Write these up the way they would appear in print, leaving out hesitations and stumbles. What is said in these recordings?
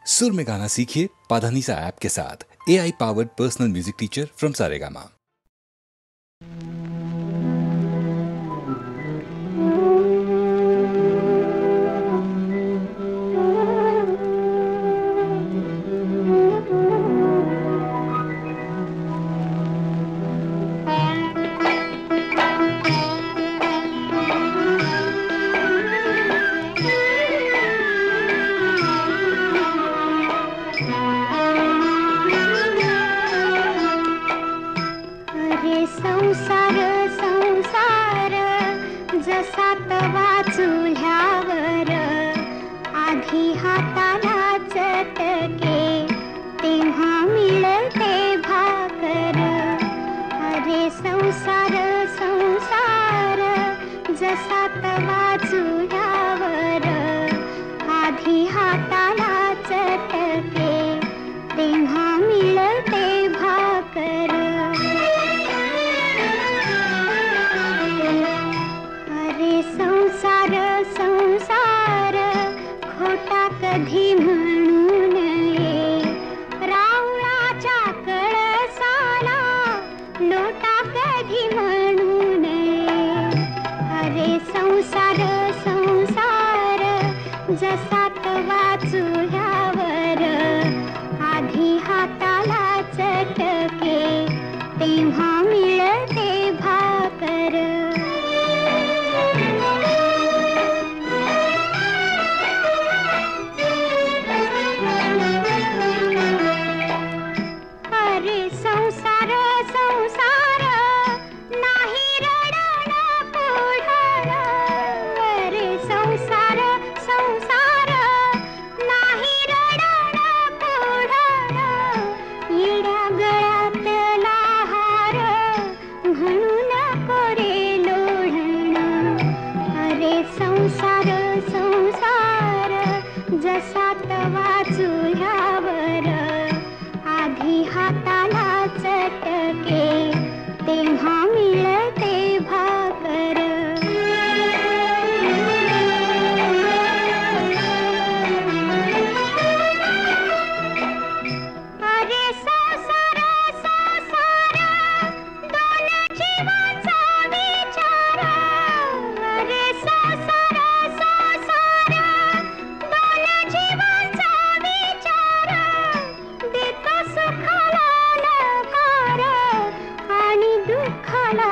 सुर में गाना सीखिए पाधानीसा ऐप के साथ। AI powered personal music teacher from Saregama. संसार संसार जसा तवा चुल्यावर आधी हाताला चटके तेव्हा मिळते भाकर। अरे संसार संसार जसा तवा चुल्यावर आधी हाताला चटके तेव्हा मिळते भाकर। संसार संसार खोटा कधी म्हणू नये, रावणाच्या कळसाला लोटा कधी म्हणू नये। अरे संसार संसार जसा तवा चुल्यावर आधी हाताला चटके तेव्हा मिळते भाकर। संसार संसार नाही रडणं पुढं। अरे संसार संसार नाही रडणं पुढं। येड्या गळ्यातला हार म्हणू नको रे लोढणं। अरे संसार संसार जसा तवा चुल्यावर आधी हाताला चटके तेव्हा मिळते भाकर। अरे संसार संसार दोन जीवांचा विचार। अरे संसार संसार दोन जीवांचा विचार। देतो सुखाला नकार आणि दुःखाला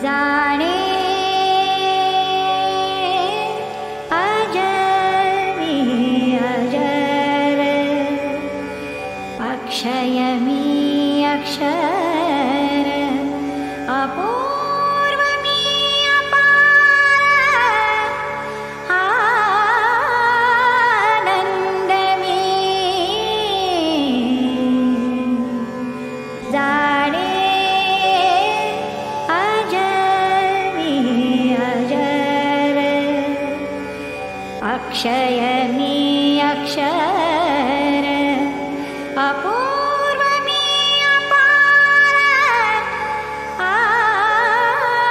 जाणे अजर मी अजर, अक्षय मी अक्षर, अपूर्व मी अपार, आनंद मी जाणे अक्षय मी अक्षर, अपूर्व मी अपार,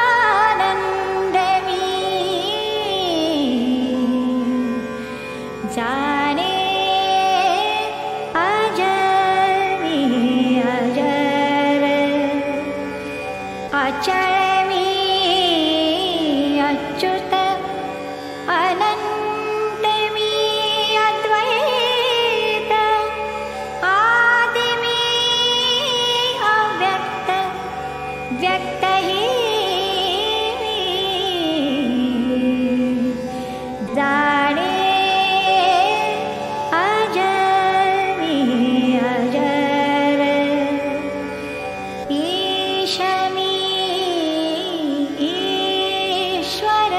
आनंद मी जाणे अजर मी अजर, अचळ मी अच्युत, अनंत मी अद्वैत, आदि मी अव्यक्त, व्यक्त ही मी जाणे अजर मी अजर, ईश मी ईश्वर,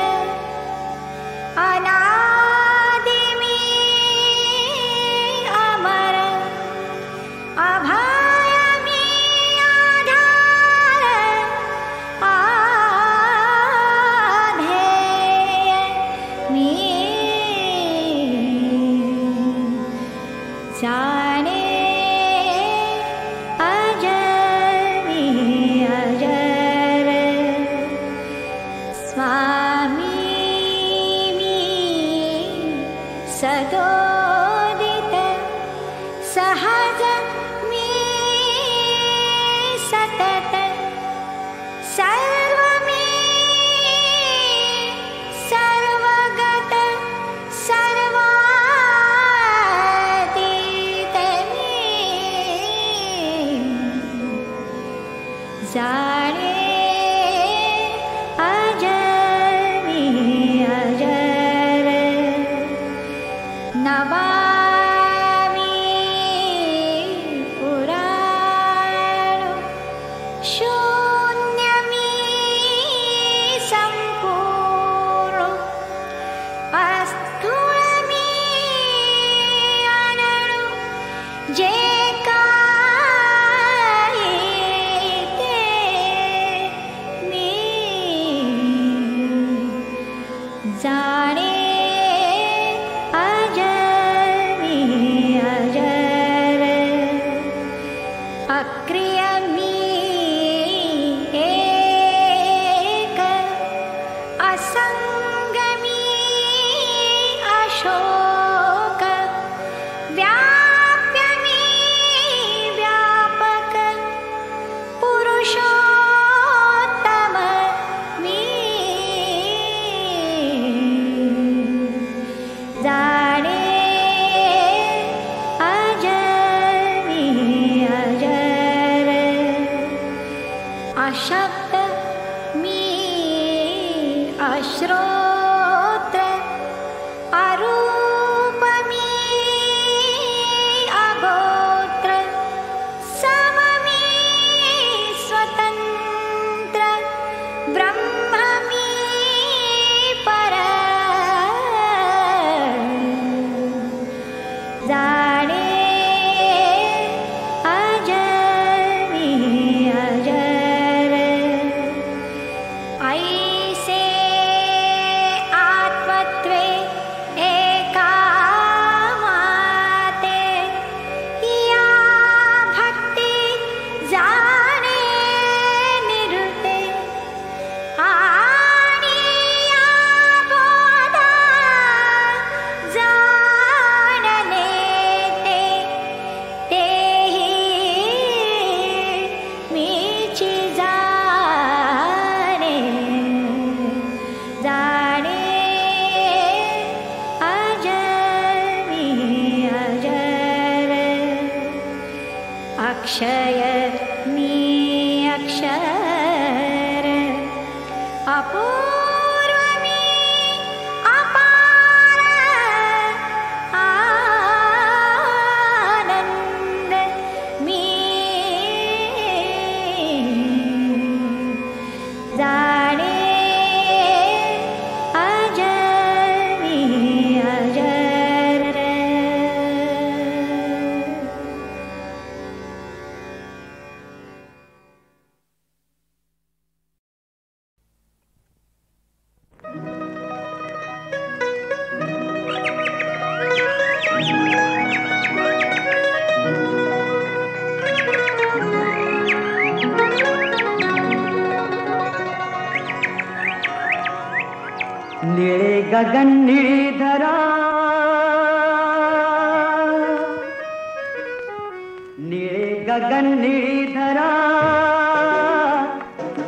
अनादि मी अमर, अभय मी आधार, आधेय मी जाणे अजर मी अजर, स्वामी सदोदित, सहज मी सतत, सर्व मी सर्वगत, सर्वातीत मी जाणे अजर मी अजर, नमामि पुराणो, शून्यमी सम्पूर्णो, अस्थूलमी अनणु, जे काही ते मी जाणे अक्रिय मी एक, असंग मी अशोक, व्याप्य मी व्यापक, पुरुषोत्तम मी जाणे अशब्द मी अश्रोत्र, अरूप मी अगोत्र, सम मी स्वतंत्र, ब्रह्म मी पर, जाणे ऐसे आत्मत्वे एका माते, या भक्ति जाणे निरुते, आणि या बोधा जाणणे ते, तेही मीची जाणे अजर मी अजर, अक्षय मी अक्षर, अपूर्व मी अपार आनंद मी जाणे अजर मी अजर निळे गगन निळी धरा, निळे गगन निळी धरा,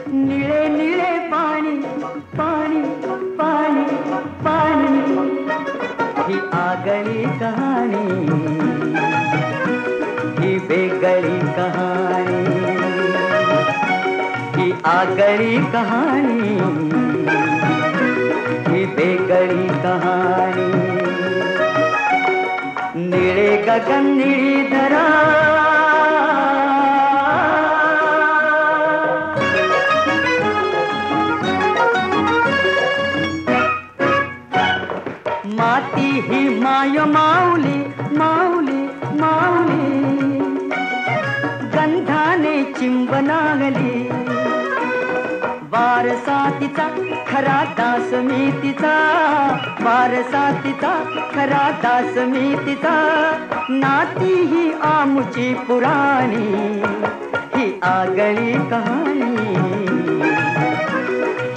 निळे निळे पाणी पाणी पाणी पाणी, ही आगळी कहाणी, ही वेगळी कहाणी, ही आगळी कहाणी, ही वेगळी कहाणी. निळे गगन निळी धरा, माती ही माय माऊली माऊली माऊली, गंधाने चिंब लागली, वारसा तिचा खरा दास मी तिचा, वारसा तिचा खरा दास मी तिचा, नाती ही आमुची पुराणी, ही आगळी कहाणी,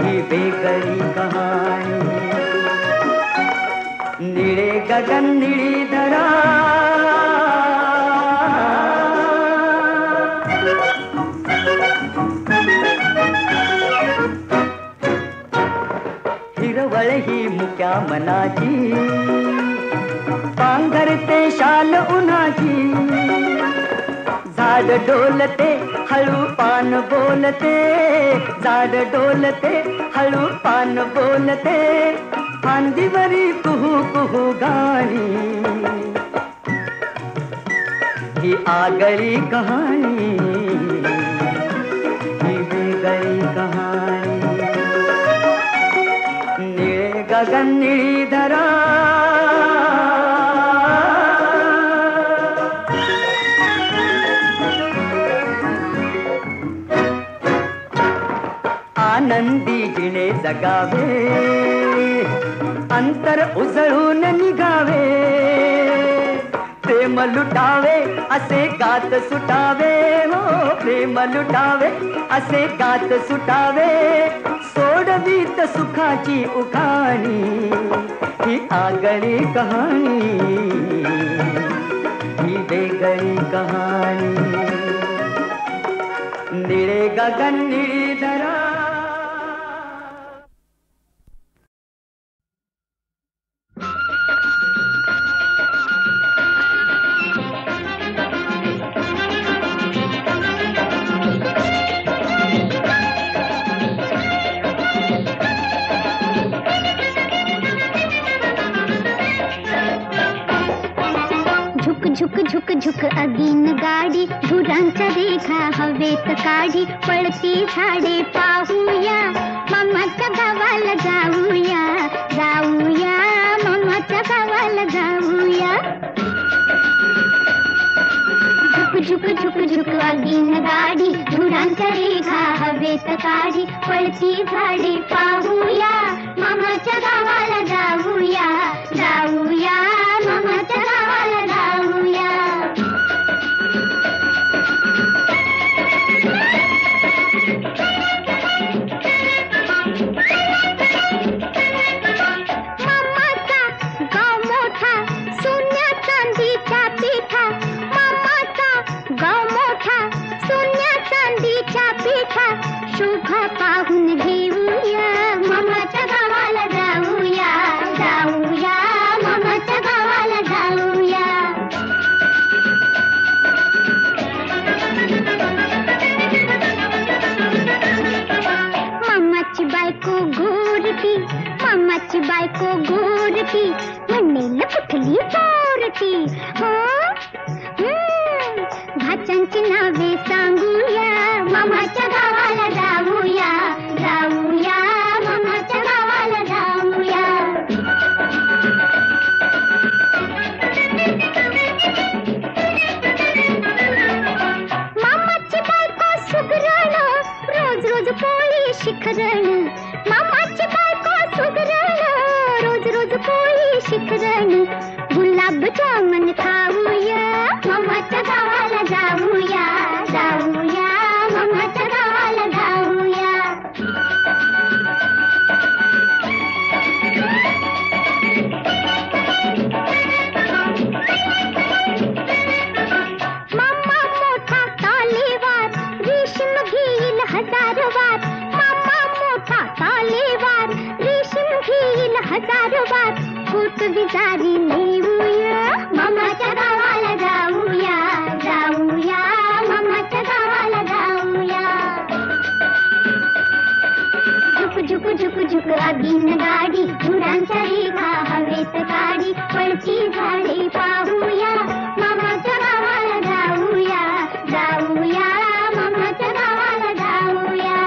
ही वेगळी कहाणी. निळे गगन निळी धरा, हिरवळ ही मुक्या मनाची, पांघरते शाल उन्हाची, झाड डोलते हळू पान बोलते, झाड डोलते हळू पान बोलते, फांदीवरी कुहू कुहू गाणी, ही आगळी कहाणी, ही वेगळी कहाणी. निळे गगन निळी धरा, आनंदी जिणे जगावे, अंतर उजळून निघावे, प्रेम लुटावे असे गात सुटावे, हो प्रेम लुटावे असे गात सुटावे, सोडवीत सुखाची उखाणी, ही आगळी कहाणी, ही वेगळी कहाणी. निळे गगन निळी धरा. झुक झुक झुक अगीन गाडी, धुरांच्या रेखा हवेत काढी, पळती झाडे पाहूया, मामाच्या गावाला जाऊया, जाऊया मामाच्या गावाला जाऊया. झुक झुक झुक झुक अगीन गाडी, धुरांच्या रेखा हवेत काढी, पळती झाडे पाहूया, मामाच्या गावाला जाऊया, जाऊया मामाच्या गावाला जाऊया. मामाचा गाव मोठा, सोन्या चांदीच्या पिठा, मामाचा गाव मोठा, सोन्या चांदीच्या पिठा, शोभा पाहून घेऊया, मामाच्या गावाला जाऊया, जाऊया बायको गोरती म्हणेल कुठली चोरती हो भाच्यांची नावे सांगूया मामाच्या गावाला जाऊया जाऊया मामाच्या गावाला जाऊया मामाची बायको सुगरण रोज रोज पोळी शिखरण मामाची बायको सुगरण रोज रोज पोळी शिखरण गुलाब जामुन खाऊया मामाच्या गावाला जाऊया जाऊया मामाच्या गावाला जाऊया मामा मोठा तालेवार रेशीम घेईल 1000 वार मामा मोठा तालेवार रेशीम घेईल 1000 वार कोट विजारी नेऊया मामाच्या गावाला जाऊया जाऊया मामाच्या गावाला जाऊया झुक झुक झुक झुक आगीन गाडी धुरांच्या रेखा हवेत काढी पळची झाडे पाहूया मामाच्या गावाला जाऊया जाऊया मामाच्या गावाला जाऊया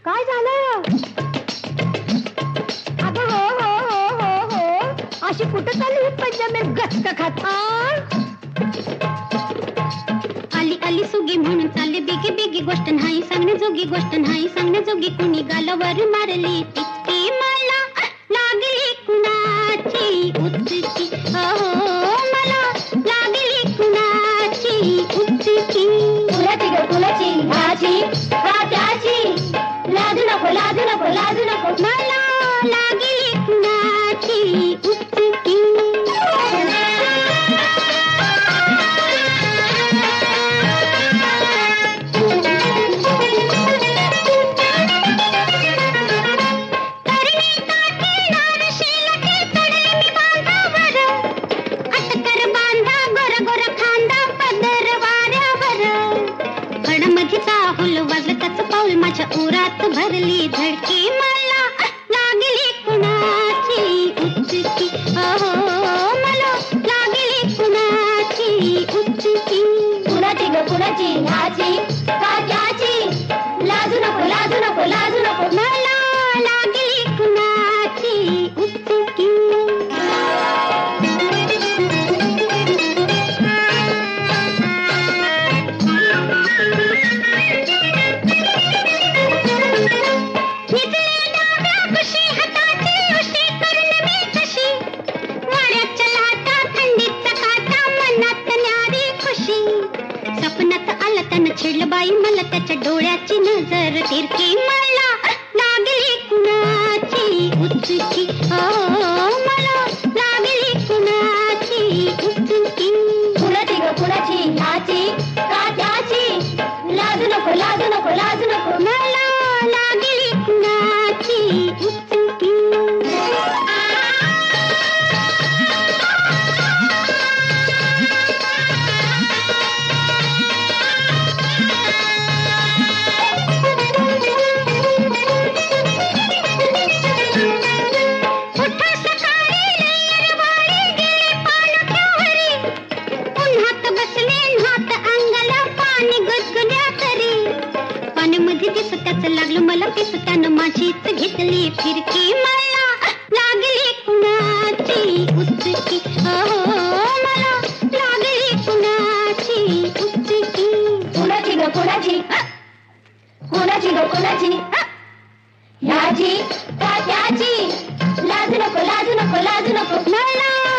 काय झालं अगं हो अशी कुठं चालली पंजाबी गच्च खाता आली आली सुगी म्हणून चालले बिगी बिगी गोष्ट नाही सांगण्याजोगी गोष्ट नाही सांगण्याजोगी कुणी गालावर मारली टिचकी मला लागली कुणाची उचकी अहो मला लागली कुणाची उचकी कुणाची ग कुणाची ह्याची का त्याची लाजू नको लाजू नको लाजू नको मला लागली कुणाची उचकी माझ्या उरात भरली धडकी मला लागली कुणाची उचकी अहो मला लागली कुणाची उचकी कुणाची ग कुणाची ह्याची का त्याची लाजू नको लाजू नको लाजू नको मला लागली कुणाची उचकी छेडलं बाई मला त्याच्या डोळ्याची नजर तिरकी मला लागली कुणाची उचकी मला लागली कुणाची उचकी कुणाची ग कुणाची ह्याची का त्याची लाजू नको लाजू नको लाजू नको मला लागली कुणाची उचकी लागलं मला पिस त्यानं माझीच घेतली फिरकी मला लागली कुणाची उचकी मला लागली कुणाची उचकी कुणाची ग कुणाची कुणाची ग कुणाची ह्याची का त्याची लाजू नको लाजू नको लाजू नको मला